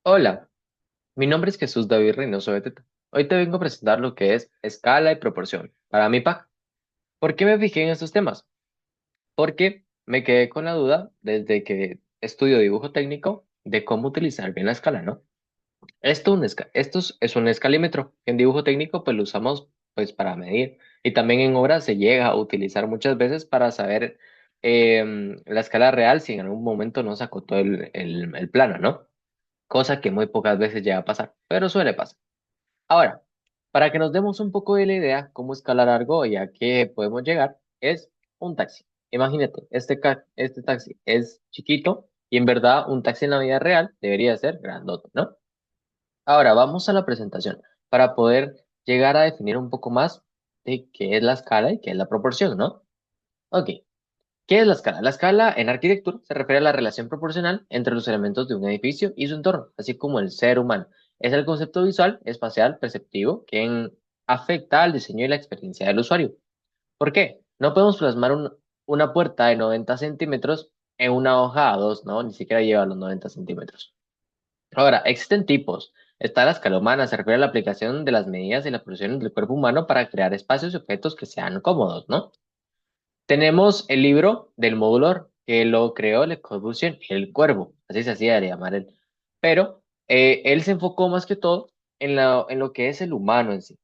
Hola, mi nombre es Jesús David Reynoso Beteta. Hoy te vengo a presentar lo que es escala y proporción para mi pack. ¿Por qué me fijé en estos temas? Porque me quedé con la duda desde que estudio dibujo técnico de cómo utilizar bien la escala, ¿no? Esto es un escalímetro. En dibujo técnico pues lo usamos pues para medir y también en obras se llega a utilizar muchas veces para saber la escala real si en algún momento no se acotó el plano, ¿no? Cosa que muy pocas veces llega a pasar, pero suele pasar. Ahora, para que nos demos un poco de la idea cómo escalar algo y a qué podemos llegar, es un taxi. Imagínate, este taxi es chiquito y en verdad un taxi en la vida real debería ser grandote, ¿no? Ahora, vamos a la presentación para poder llegar a definir un poco más de qué es la escala y qué es la proporción, ¿no? Ok, ¿qué es la escala? La escala en arquitectura se refiere a la relación proporcional entre los elementos de un edificio y su entorno, así como el ser humano. Es el concepto visual, espacial, perceptivo, afecta al diseño y la experiencia del usuario. ¿Por qué? No podemos plasmar una puerta de 90 centímetros en una hoja a dos, ¿no? Ni siquiera lleva los 90 centímetros. Ahora, existen tipos. Está la escala humana, se refiere a la aplicación de las medidas y las proporciones del cuerpo humano para crear espacios y objetos que sean cómodos, ¿no? Tenemos el libro del módulo que lo creó Le Corbusier, el cuervo, así se hacía de llamar él. Pero él se enfocó más que todo en lo que es el humano en sí.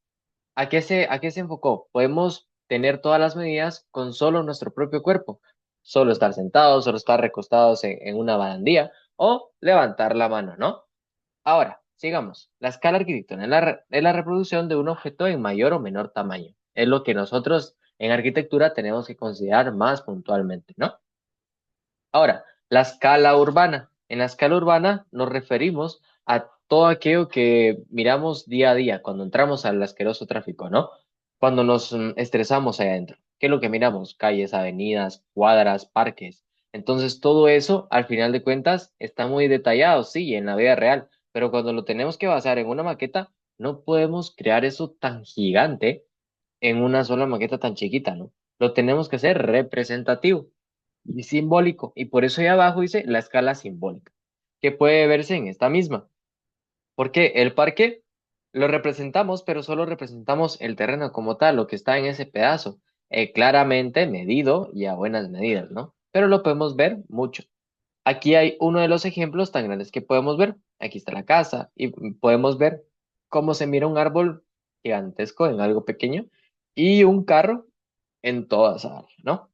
¿A qué se enfocó? Podemos tener todas las medidas con solo nuestro propio cuerpo. Solo estar sentados, solo estar recostados en una barandilla o levantar la mano, ¿no? Ahora, sigamos. La escala arquitectónica es la reproducción de un objeto en mayor o menor tamaño. Es lo que nosotros en arquitectura tenemos que considerar más puntualmente, ¿no? Ahora, la escala urbana. En la escala urbana nos referimos a todo aquello que miramos día a día cuando entramos al asqueroso tráfico, ¿no? Cuando nos estresamos ahí adentro. ¿Qué es lo que miramos? Calles, avenidas, cuadras, parques. Entonces, todo eso, al final de cuentas, está muy detallado, sí, en la vida real, pero cuando lo tenemos que basar en una maqueta, no podemos crear eso tan gigante en una sola maqueta tan chiquita, ¿no? Lo tenemos que hacer representativo y simbólico. Y por eso ahí abajo dice la escala simbólica, que puede verse en esta misma. Porque el parque lo representamos, pero solo representamos el terreno como tal, lo que está en ese pedazo, claramente medido y a buenas medidas, ¿no? Pero lo podemos ver mucho. Aquí hay uno de los ejemplos tan grandes que podemos ver. Aquí está la casa y podemos ver cómo se mira un árbol gigantesco en algo pequeño y un carro en toda esa área, ¿no?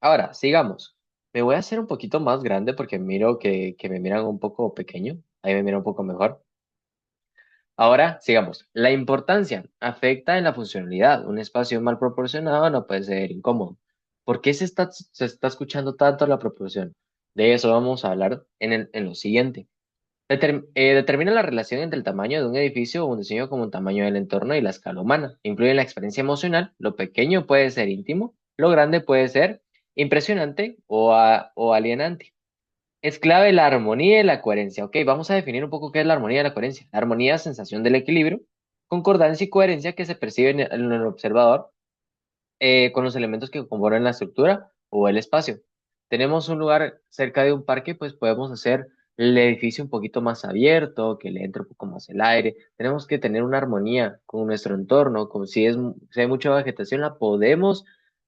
Ahora, sigamos. Me voy a hacer un poquito más grande porque miro que me miran un poco pequeño. Ahí me mira un poco mejor. Ahora, sigamos. La importancia afecta en la funcionalidad. Un espacio mal proporcionado no puede ser incómodo. ¿Por qué se está escuchando tanto la proporción? De eso vamos a hablar en lo siguiente. Determina la relación entre el tamaño de un edificio o un diseño como un tamaño del entorno y la escala humana. Influye en la experiencia emocional. Lo pequeño puede ser íntimo, lo grande puede ser impresionante o alienante. Es clave la armonía y la coherencia. Ok, vamos a definir un poco qué es la armonía y la coherencia. La armonía es sensación del equilibrio, concordancia y coherencia que se percibe en el observador con los elementos que componen la estructura o el espacio. Tenemos un lugar cerca de un parque, pues podemos hacer el edificio un poquito más abierto, que le entre un poco más el aire. Tenemos que tener una armonía con nuestro entorno, como si hay mucha vegetación, la podemos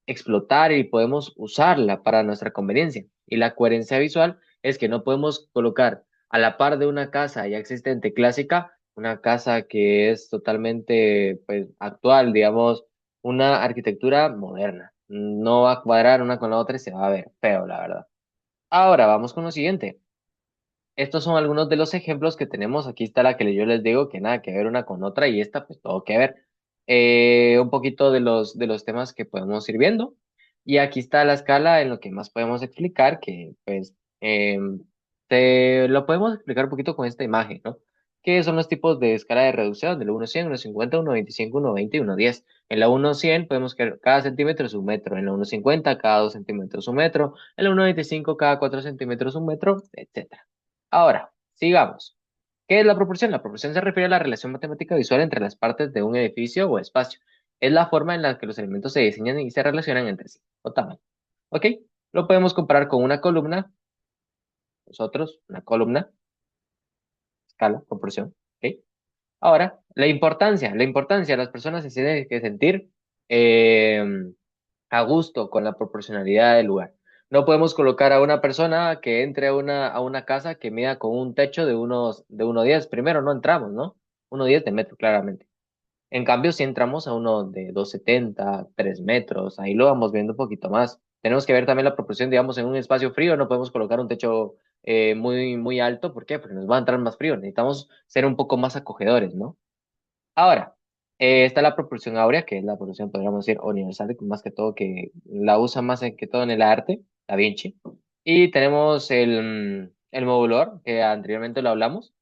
explotar y podemos usarla para nuestra conveniencia. Y la coherencia visual es que no podemos colocar a la par de una casa ya existente clásica, una casa que es totalmente pues, actual, digamos una arquitectura moderna. No va a cuadrar una con la otra y se va a ver feo, la verdad. Ahora vamos con lo siguiente. Estos son algunos de los ejemplos que tenemos. Aquí está la que yo les digo que nada que ver una con otra y esta pues todo que ver. Un poquito de los temas que podemos ir viendo. Y aquí está la escala en lo que más podemos explicar, que pues te lo podemos explicar un poquito con esta imagen, ¿no? Que son los tipos de escala de reducción, del 1-100, 1-50, 1-25, 1-20 y 1-10. En la 1-100 podemos que cada centímetro es un metro, en la 1-50 cada 2 centímetros un metro, en la 1-25 cada 4 centímetros un metro, etc. Ahora, sigamos. ¿Qué es la proporción? La proporción se refiere a la relación matemática visual entre las partes de un edificio o espacio. Es la forma en la que los elementos se diseñan y se relacionan entre sí, o tamaño. ¿Ok? Lo podemos comparar con una columna, nosotros, una columna. escala, proporción. ¿Ok? Ahora, la importancia, las personas se tienen que sentir eh, a gusto con la proporcionalidad del lugar. No podemos colocar a una persona que entre a una casa que mida con un techo de 1,10. Primero, no entramos, ¿no? 1,10 de metro, claramente. En cambio, si entramos a uno de 2,70, 3 metros, ahí lo vamos viendo un poquito más. Tenemos que ver también la proporción, digamos, en un espacio frío, no podemos colocar un techo muy, muy alto. ¿Por qué? Porque nos va a entrar más frío. Necesitamos ser un poco más acogedores, ¿no? Ahora, está la proporción áurea, que es la proporción, podríamos decir, universal, más que todo, que la usa más que todo en el arte, Da Vinci. Y tenemos el modulor, que anteriormente lo hablamos,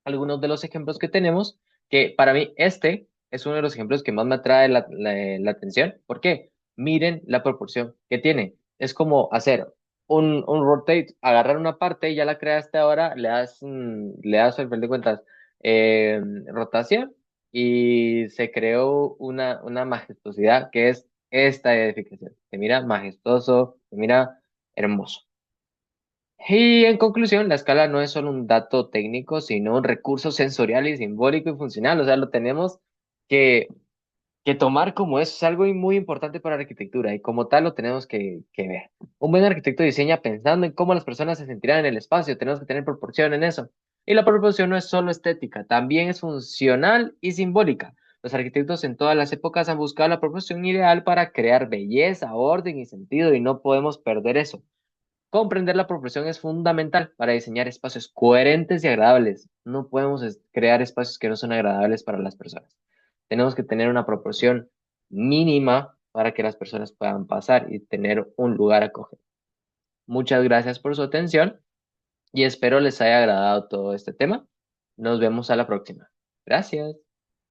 algunos de los ejemplos que tenemos, que para mí este es uno de los ejemplos que más me atrae la atención. ¿Por qué? Miren la proporción que tiene. Es como hacer un rotate, agarrar una parte y ya la creaste ahora, le das al final de cuentas, eh, rotación, y se creó una majestuosidad que es esta edificación. Se mira majestuoso, se mira hermoso. Y en conclusión, la escala no es solo un dato técnico, sino un recurso sensorial y simbólico y funcional. O sea, lo tenemos que, que tomar como eso. Es algo muy importante para la arquitectura y como tal lo tenemos que ver. Un buen arquitecto diseña pensando en cómo las personas se sentirán en el espacio. Tenemos que tener proporción en eso. Y la proporción no es solo estética, también es funcional y simbólica. Los arquitectos en todas las épocas han buscado la proporción ideal para crear belleza, orden y sentido, y no podemos perder eso. Comprender la proporción es fundamental para diseñar espacios coherentes y agradables. No podemos crear espacios que no son agradables para las personas. Tenemos que tener una proporción mínima para que las personas puedan pasar y tener un lugar acogedor. Muchas gracias por su atención y espero les haya agradado todo este tema. Nos vemos a la próxima. Gracias.